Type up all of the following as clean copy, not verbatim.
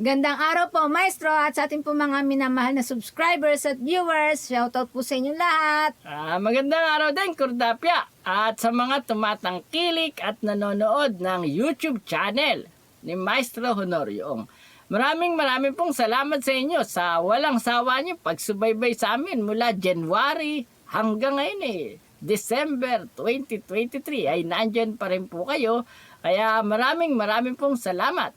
Gandang araw po, Maestro, at sa ating po mga minamahal na subscribers at viewers. Shoutout po sa inyo lahat. Magandang araw din, Kordapya, at sa mga tumatangkilik at nanonood ng YouTube channel ni Maestro Honorio. Maraming pong salamat sa inyo sa walang sawa niyo pagsubaybay sa amin mula January hanggang ngayon December 2023 ay nandyan pa rin po kayo. Kaya maraming pong salamat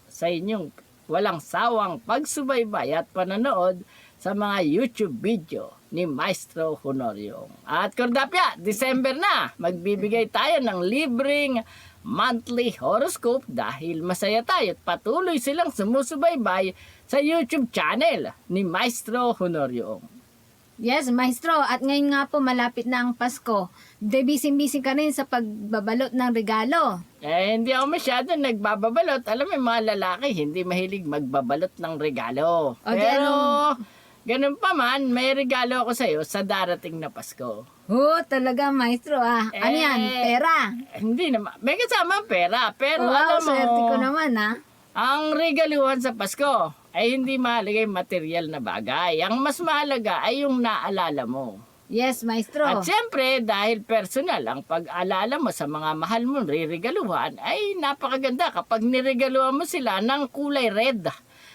sa inyong walang sawang pagsubaybay at panonood sa mga YouTube video ni Maestro Honorio. At Kordapya, December na, magbibigay tayo ng libreng monthly horoscope dahil masaya tayo at patuloy silang sumusubaybay sa YouTube channel ni Maestro Honorio. Yes, Maestro, at ngayon nga po malapit na ang Pasko. Busy ka rin sa pagbabalot ng regalo. Hindi ako masyado nagbababalot. Alam mo, yung mga lalaki hindi mahilig magbabalot ng regalo. Pero ganun pa man, may regalo ako sa'yo sa darating na Pasko. Talaga, Maestro. Ano yan? Pera? Hindi naman. May kasama pera. Pero Wow, alam mo, swerte ko naman, ang regaluhan sa Pasko ay hindi mahalaga yung material na bagay. Ang mas mahalaga ay yung naalala mo. Yes, Maestro. At siyempre, dahil personal ang pag-alala mo sa mga mahal mong riregaluhan, ay napakaganda kapag niregaluhan mo sila ng kulay red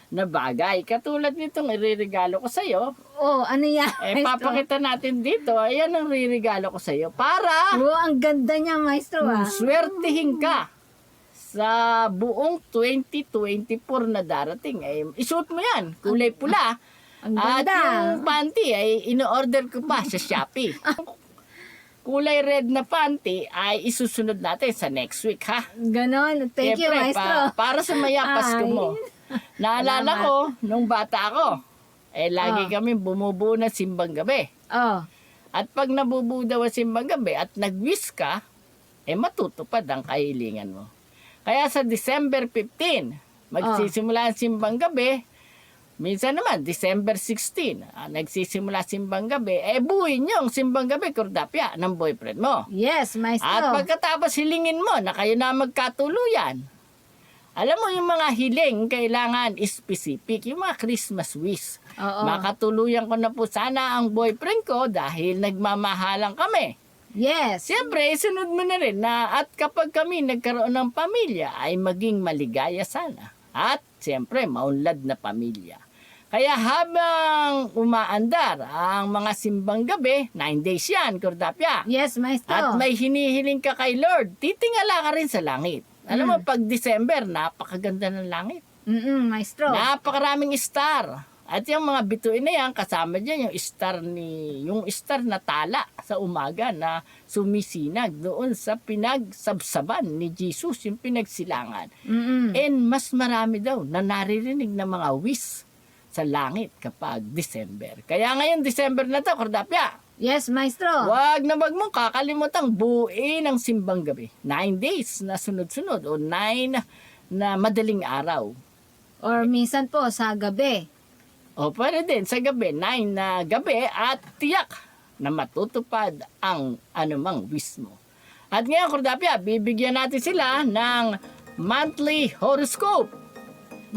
na bagay. Katulad nitong iririgalo ko sa'yo. Ano yan, Maestro? Papakita natin dito. Ayan ang riregalo ko sa'yo. Para ang ganda niya, Maestro. swertihin ka sa buong 2024 na darating. Isuot mo yan. Kulay pula. Ang At ganda. yung panty ay ino-order ko pa sa Shopee. Kulay red na panty ay isusunod natin sa next week, ha? Ganon. Thank you, Siyempre, Maestro. para sa maya Pasko mo. Naalala ko, nung bata ako, lagi kami bumubuo ng simbang gabi. At pag nabubuo daw ang simbang gabi at nag-wish ka, matutupad ang kahilingan mo. Kaya sa December 15, magsisimula ang simbang gabi. Minsan naman, December 16, nagsisimula simbang gabi. Buuin niyo ang simbang gabi, Kordapya, ng boyfriend mo. Yes, Maestro. At pagkatapos hilingin mo na kayo na magkatuluyan. Alam mo yung mga hiling, kailangan specific, yung mga Christmas wish. Makatuluyan ko na po sana ang boyfriend ko dahil nagmamahalan kami. Yes. Siyempre, sunod mo na rin na at kapag kami nagkaroon ng pamilya ay maging maligaya sana. At siyempre, maunlad na pamilya. Kaya habang umaandar ang mga simbang gabi, 9 days yan, Kordapya. Yes, Maestro. At may hinihiling ka kay Lord, titingala ka rin sa langit. Alam mo, pag December, napakaganda ng langit. Maestro. Napakaraming star. At yung mga bituin na yan, kasama dyan yung star na tala sa umaga na sumisinag doon sa pinagsabsaban ni Jesus, yung pinagsilangan. And mas marami daw na naririnig na mga wish sa langit kapag December. Kaya ngayon, December na to, Kordapya. Yes, Maestro. Wag mong kakalimutang buuin ang simbang gabi. 9 days na sunod-sunod o 9 na madaling araw. Or minsan po sa gabi. O pwede din sa gabi, 9 na gabi at tiyak na matutupad ang anumang wish mo. At ngayon, Kordapya, bibigyan natin sila ng monthly horoscope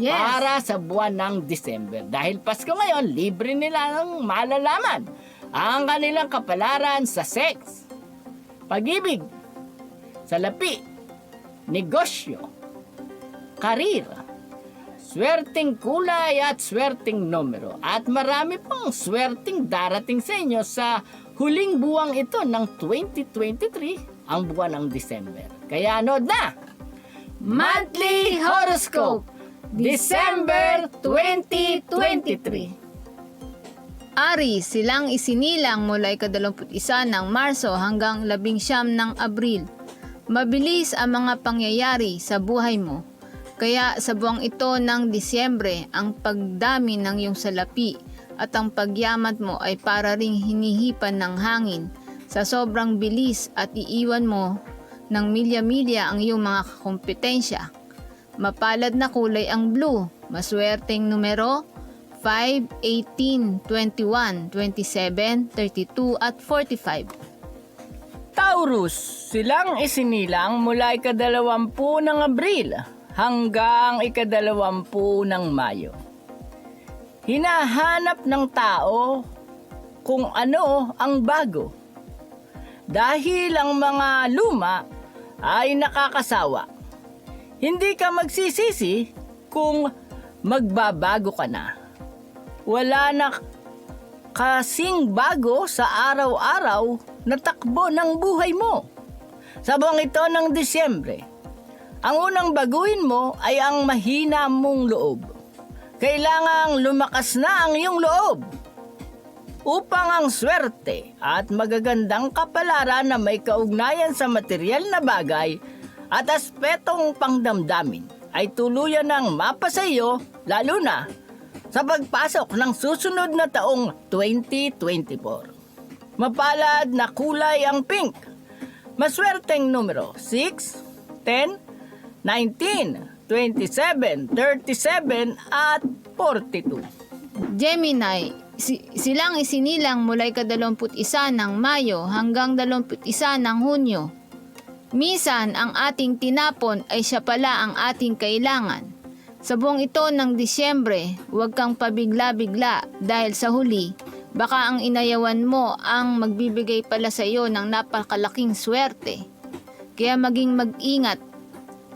para sa buwan ng December. Dahil Pasko ngayon, libre nila ng malalaman ang kanilang kapalaran sa sex, pag-ibig, salapi, negosyo, karir, swerteng kulay at swerteng numero. At marami pang swerteng darating sa inyo sa huling buwang ito ng 2023, ang buwan ng December. Kaya anood na! Monthly Horoscope, December 2023. Aries, silang isinilang mula 21 ng Marso hanggang 19 ng Abril. Mabilis ang mga pangyayari sa buhay mo. Kaya sa buwang ito ng Disyembre, ang pagdami ng iyong salapi at ang pagyamat mo ay para ring hinihipan ng hangin sa sobrang bilis at iiwan mo ng milya-milya ang iyong mga kompetensya. Mapalad na kulay ang blue, maswerteng numero 5, 18, 21, 27, 32 at 45. Taurus, silang isinilang mula 20 ng Abril hanggang ika-20 ng Mayo. Hinahanap ng tao kung ano ang bago. Dahil ang mga luma ay nakakasawa. Hindi ka magsisisi kung magbabago ka na. Wala na kasing bago sa araw-araw na takbo ng buhay mo. Sa buwang ito ng Disyembre, ang unang baguhin mo ay ang mahina mong loob. Kailangang lumakas na ang iyong loob upang ang swerte at magagandang kapalaran na may kaugnayan sa material na bagay at aspetong pangdamdamin ay tuluyan ng mapasa iyo, lalo na sa pagpasok ng susunod na taong 2024. Mapalad na kulay ang pink. Maswerteng numero 6, 10, 19, 27, 37 at 42. Gemini, silang isinilang mula ika-21 ng Mayo hanggang 21 ng Hunyo. Minsan, ang ating tinapon ay siya pala ang ating kailangan. Sa buong ito ng Disyembre, huwag kang pabigla-bigla dahil sa huli, baka ang inayawan mo ang magbibigay pala sa iyo ng napakalaking swerte. Kaya maging mag-ingat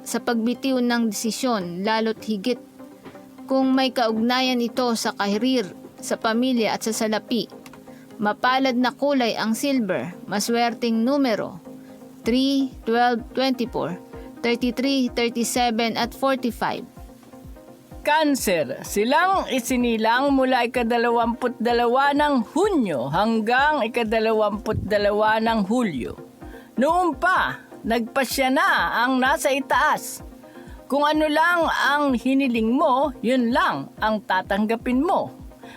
sa pagbitiw ng desisyon, lalo't higit kung may kaugnayan ito sa kahirir, sa pamilya at sa salapi. Mapalad na kulay ang silver, maswerteng numero 3, 12, 24, 33, 37 at 45. Cancer, silang isinilang mula ika-22 ng Hunyo hanggang ika-22 ng Hulyo. Noon pa, nagpasya na ang nasa itaas. Kung ano lang ang hiniling mo, yun lang ang tatanggapin mo.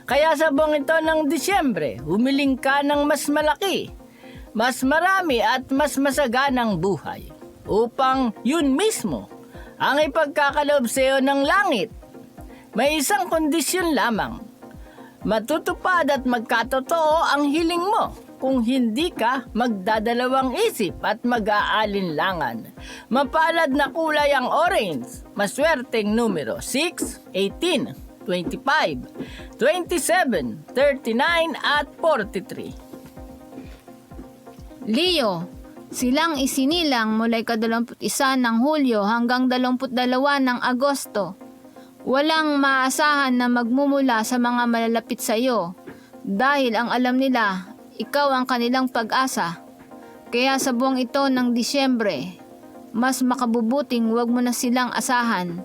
Kaya sa buwang ito ng Disyembre, humiling ka ng mas malaki, mas marami at mas masaganang buhay upang yun mismo ang ipagkakaloob sa iyo ng langit. May isang kondisyon lamang. Matutupad at magkatotoo ang hiling mo kung hindi ka magdadalawang isip at mag-aalinlangan. Mapalad na kulay ang orange, maswerteng numero 6, 18, 25, 27, 39 at 43. Leo, silang isinilang mula ika-21 ng Hulyo hanggang 22 ng Agosto. Walang maasahan na magmumula sa mga malalapit sa iyo dahil ang alam nila, ikaw ang kanilang pag-asa. Kaya sa buwang ito ng Disyembre, mas makabubuting huwag mo na silang asahan.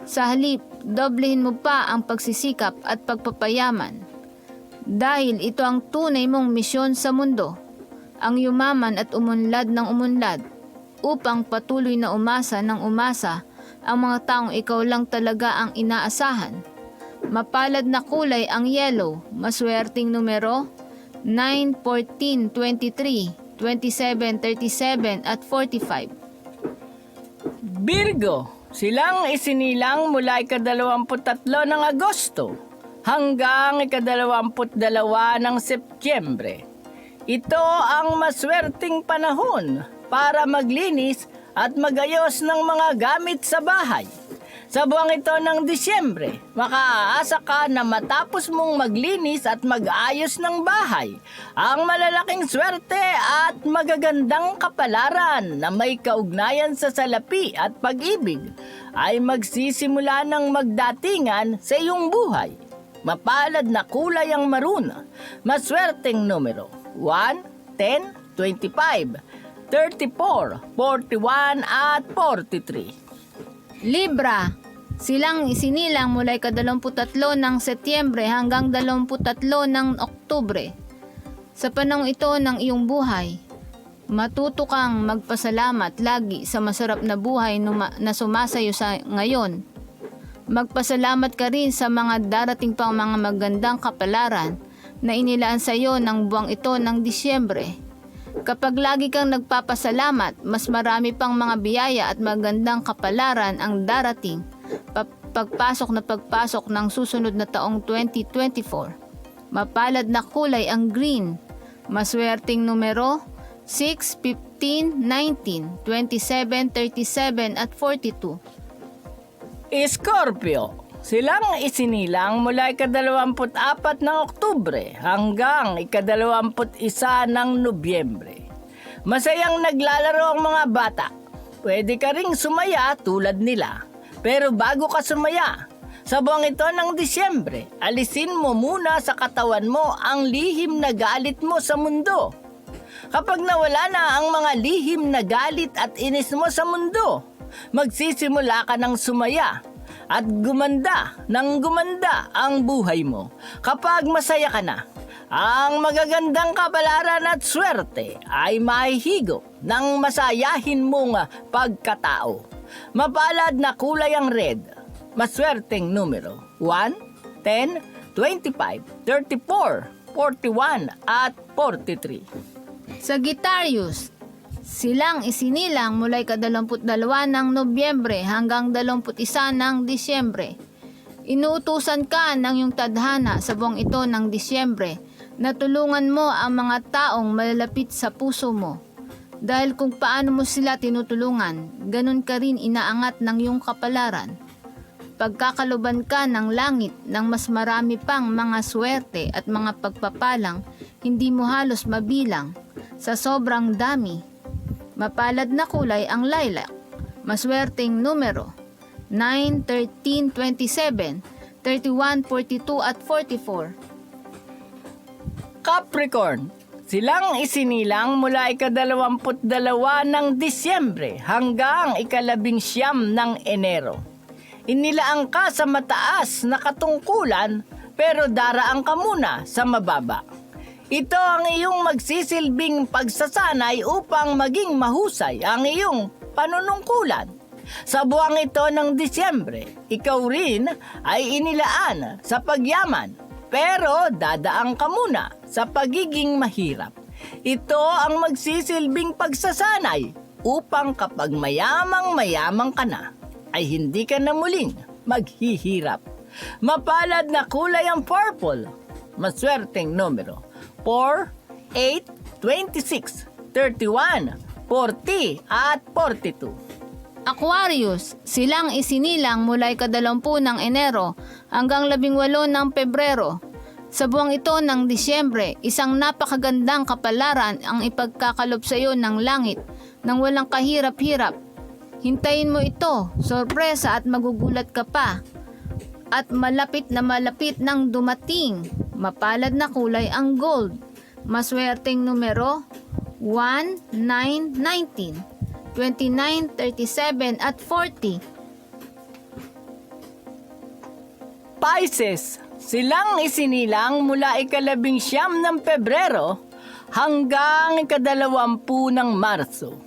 Sa halip, doblehin mo pa ang pagsisikap at pagpapayaman. Dahil ito ang tunay mong misyon sa mundo, ang yumaman at umunlad ng umunlad, upang patuloy na umasa ng umasa ang mga taong ikaw lang talaga ang inaasahan. Mapalad na kulay ang yellow, maswerteng numero 9, 14, 23, 27, 37 at 45. Virgo, silang isinilang mula ika-23 ng Agosto hanggang ika-22 ng Setyembre. Ito ang maswerteng panahon para maglinis at magayos ng mga gamit sa bahay. Sa buwang ito ng Disyembre, makaaasa ka na matapos mong maglinis at mag-ayos ng bahay, ang malalaking swerte at magagandang kapalaran na may kaugnayan sa salapi at pag-ibig ay magsisimula ng magdatingan sa iyong buhay. Mapalad na kulay ang maroon, maswerteng numero 1, 10, 25, 34, 41 at 43. Libra, silang isinilang mula ika-23 ng Setyembre hanggang 23 ng Oktubre. Sa panahong ito ng iyong buhay, matuto kang magpasalamat lagi sa masarap na buhay na sumasayo sa ngayon. Magpasalamat ka rin sa mga darating pang mga magandang kapalaran na inilaan sa iyo ng buwang ito ng Disyembre. Kapag lagi kang nagpapasalamat, mas marami pang mga biyaya at magandang kapalaran ang darating pagpasok ng susunod na taong 2024. Mapalad na kulay ang green, maswerteng numero 6, 15, 19, 27, 37 at 42. Scorpio, silang isinilang mula ika-24 ng Oktubre hanggang ika-21 ng Nobyembre. Masayang naglalaro ang mga bata. Pwede ka ring sumaya tulad nila. Pero bago ka sumaya, sa buwang ito ng Disyembre, alisin mo muna sa katawan mo ang lihim na galit mo sa mundo. Kapag nawala na ang mga lihim na galit at inis mo sa mundo, magsisimula ka ng sumaya at gumanda ang buhay mo. Kapag masaya ka na, ang magagandang kapalaran at swerte ay mahihigo ng masayahin mong pagkatao. Mapalad na kulay ang red, maswerteng numero 1, 10, 25, 34, 41 at 43. Sagittarius, silang isinilang mula ika-22 ng Nobyembre hanggang 21 ng Disyembre. Inuutusan ka ng iyong tadhana sa buwang ito ng Disyembre na tulungan mo ang mga taong malalapit sa puso mo. Dahil kung paano mo sila tinutulungan, ganun ka rin inaangat ng iyong kapalaran. Pagkakaluban ka ng langit ng mas marami pang mga swerte at mga pagpapalang hindi mo halos mabilang sa sobrang dami. Mapalad na kulay ang lilac, maswerteng numero 9, 13, 27, 31, 42 at 44. Capricorn, silang isinilang mula ika-22 ng Disyembre hanggang ika-19 ng Enero. Inilaan ka sa mataas na katungkulan pero daraan ka muna sa mababa. Ito ang iyong magsisilbing pagsasanay upang maging mahusay ang iyong panunungkulan. Sa buwang ito ng Disyembre, ikaw rin ay inilaan sa pagyaman, pero dadaan ka muna sa pagiging mahirap. Ito ang magsisilbing pagsasanay upang kapag mayamang ka na, ay hindi ka na muling maghihirap. Mapalad na kulay ang purple, maswerteng numero 4, 8, 26, 31, 40 at 42. Aquarius, silang isinilang mula ika-20 ng Enero hanggang 18 ng Pebrero. Sa buwang ito ng Disyembre, isang napakagandang kapalaran ang ipagkakalob sa iyo ng langit nang walang kahirap-hirap. Hintayin mo ito, sorpresa at magugulat ka pa. At malapit nang dumating, mapalad na kulay ang gold. Maswerteng numero 1, 9, 19, 29, 37 at 40. Pisces, silang isinilang mula ika-19 ng Pebrero hanggang ika-20 ng Marso.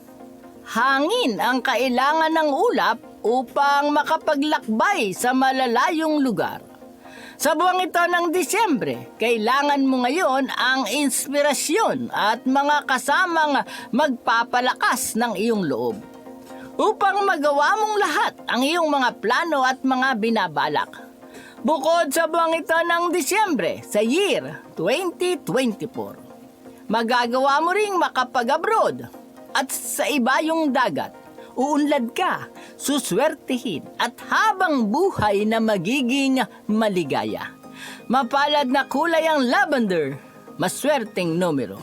Hangin ang kailangan ng ulap upang makapaglakbay sa malalayong lugar. Sa buwang ito ng Disyembre, kailangan mo ngayon ang inspirasyon at mga kasamang magpapalakas ng iyong loob upang magawa mong lahat ang iyong mga plano at mga binabalak. Bukod sa buwang ito ng Disyembre sa year 2024, magagawa mo ring makapag-abroad at sa iba yung dagat. Uunlad ka, suswertihin at habang buhay na magiging maligaya. Mapalad na kulay ang lavender, maswerteng numero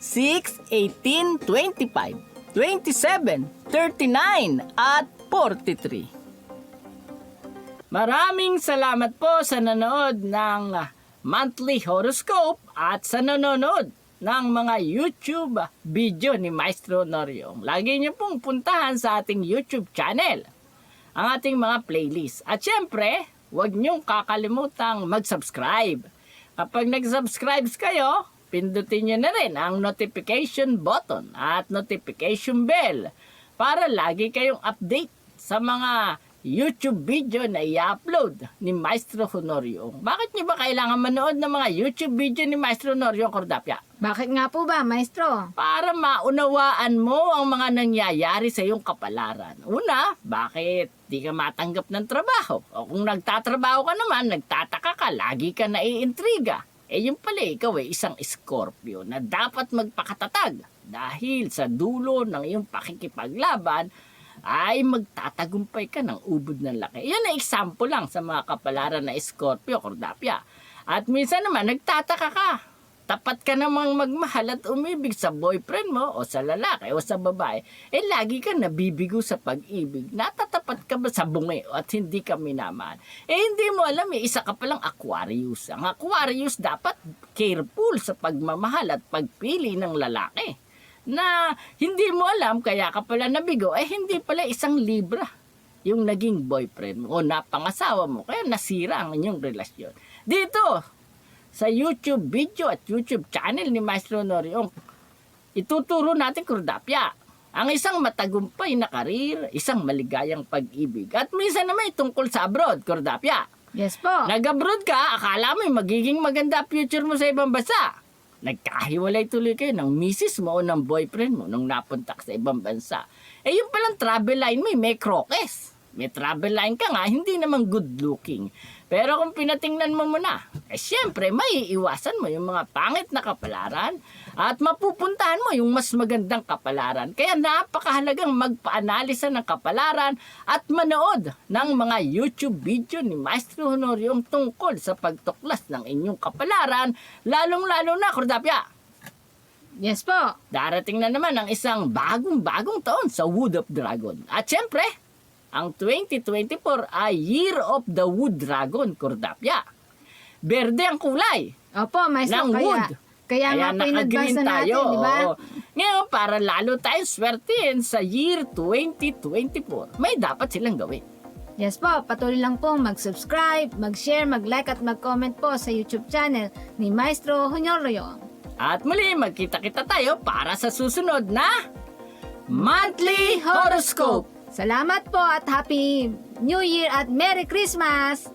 6, 18, 25, 27, 39 at 43. Maraming salamat po sa nanood ng monthly horoscope at sa nanonood ng mga YouTube video ni Maestro Noriong. Lagi niyo pong puntahan sa ating YouTube channel ang ating mga playlist. At syempre, huwag niyong kakalimutang mag-subscribe. Kapag nag-subscribe kayo, pindutin niyo na rin ang notification button at notification bell para lagi kayong update sa mga YouTube video na i-upload ni Maestro Honorio. Bakit niyo ba kailangan manood ng mga YouTube video ni Maestro Honorio Cordapia? Bakit nga po ba, maestro? Para maunawaan mo ang mga nangyayari sa iyong kapalaran. Una, bakit di ka matanggap ng trabaho? O kung nagtatrabaho ka naman, nagtataka ka, lagi ka naiintriga. Yung pala, ikaw isang Scorpio na dapat magpakatatag dahil sa dulo ng iyong pakikipaglaban ay magtatagumpay ka ng ubod ng laki. Yan ang example lang sa mga kapalaran na Scorpio, Cordapia. At minsan naman, nagtataka ka. Tapat ka namang magmahal at umibig sa boyfriend mo o sa lalaki o sa babae, lagi ka nabibigo sa pag-ibig. Natatapat ka ba sa bungi at hindi ka minamahal? Hindi mo alam, isa ka palang Aquarius. Ang Aquarius dapat careful sa pagmamahal at pagpili ng lalaki. Na hindi mo alam, kaya ka pala nabigo, hindi pala isang Libra yung naging boyfriend mo o napangasawa mo, kaya nasira ang inyong relasyon. Dito, sa YouTube video at YouTube channel ni Maestro Noriong, ituturo natin, Cordapia, ang isang matagumpay na karir, isang maligayang pag-ibig. At minsan naman tungkol sa abroad, Cordapia. Yes po. Nag-abroad ka, akala mo magiging maganda future mo sa ibang bansa. Nagkahiwalay tuloy kayo ng misis mo o ng boyfriend mo nung napunta ka sa ibang bansa. Yung palang travel line mo, may krokes. May travel line ka nga, hindi naman good looking. Pero kung pinatingnan mo muna, syempre, may iiwasan mo yung mga pangit na kapalaran at mapupuntahan mo yung mas magandang kapalaran. Kaya napakahalagang magpa-analisa ng kapalaran at manood ng mga YouTube video ni Maestro Honorio tungkol sa pagtuklas ng inyong kapalaran, lalong-lalo na, Cordapia. Yes po. Darating na naman ang isang bagong-bagong taon sa Wood of Dragon. At syempre, ang 2024 ay Year of the Wood Dragon, Cordapia. Berde ang kulay Opo, Maestro. ng wood. Kaya nga po naka-green inagbasa natin, di ba? Oo. Ngayon, para lalo tayong swertein sa year 2024, may dapat silang gawin. Yes po, patuloy lang pong mag-subscribe, mag-share, mag-like at mag-comment po sa YouTube channel ni Maestro Honorio. At muli, magkita-kita tayo para sa susunod na Monthly Horoscope. Salamat po at Happy New Year at Merry Christmas!